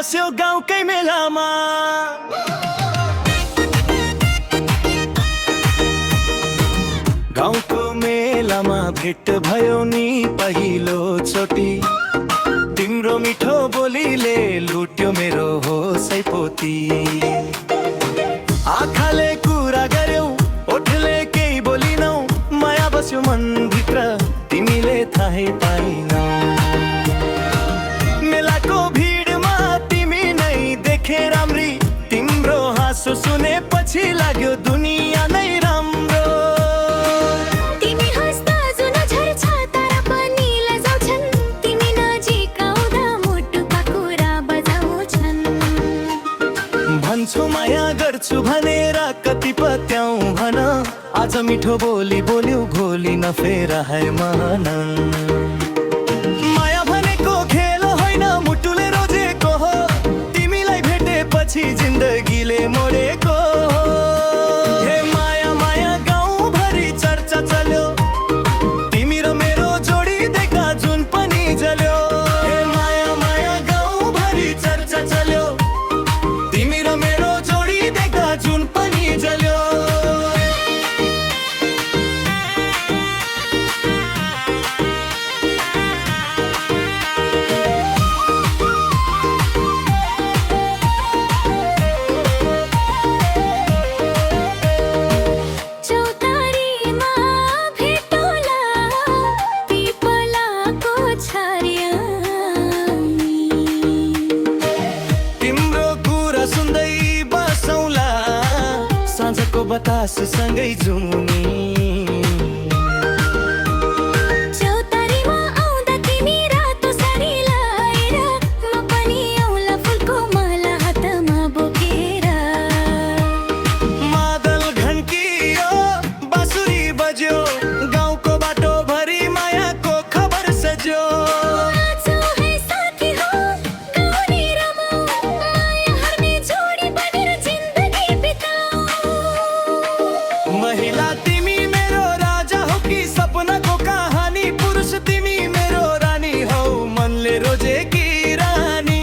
बस्यो गाउँकै मेलामा। गाउँको मेलामा भेट भयो नि पहिलो चोटी, तिम्रो मिठो बोलीले लुट्यो मेरो होसै पोती। आँखाले कुरा गर्यौ ओठले केही बोलिनौ, माया बस्यो मनभित्र तिमीले थाहै पाइनौ। मेलाको भिडमा तिमी नै देखे राम्री, तिम्रो हाँसो सुनेपछि लाग्यो दुनिया नै राम्रो। तिमी हाँस्दा जुन झर्छ तारा पनि लजाउँछन्, तिमी नजिक आउँदा मुटुका कुरा बजाउँछन्। भन्छु माया गर्छु भनेर कति पत्याउ भन, आज मिठो बोली बोल्यौ भोलि नफेर है मन। माया भनेको खेल होइन मुटुले रोजेको हो, तिमीलाई भेटेपछि जिन्दगीले मोडेको हो। हे माया माया गाउँभरि चर्चा चल्यो, तिमी र मेरो जोडी देख्दा जुन पनि जल्यो। हे माया माया गाउँभरि चर्चा चल्यो, तिमी र मेरो जोडी देख्दा जुन पनि जल्यो। चौतारीमा भेटौँला पिपलाको छायाँनी, तिम्रो कुरा सुन्दै बसौँला साँझको बतास सँगै जुनी। चौतारीमा आउँदा तिमी रातो साडी लाएर, म पनि आउँला फुलको माला हातमा बोकेर। मादल घन्कियो बाँसुरी बज्यो, गाउँको बाटोभरि मायाको खबर सज्यो। नाचौँ है साथी हो गाउने रमाऊ, माया हर्ने जोडी बनेर जिन्दगी बिताऊ। महिला तिमी मेरो राजा हो कि सपनाको कहानी, पुरुष तिमी मेरो रानी हौ मनले रोजेकी रानी।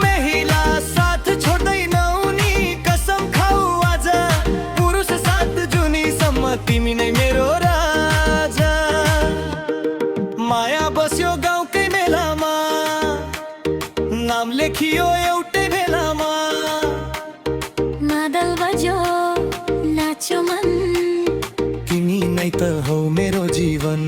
महिला साथ छोड्दैनौ नि कसम खाऊ आज, पुरुष साथ जुनीसम्म तिमी नै मेरो राजा। माया बस्यो गाउँकै मेलामा, नाम लेखियो एउटै बेलामा। मादल बज्यो नाच्यो मन, तिमी नै त हौ मेरो जीवन।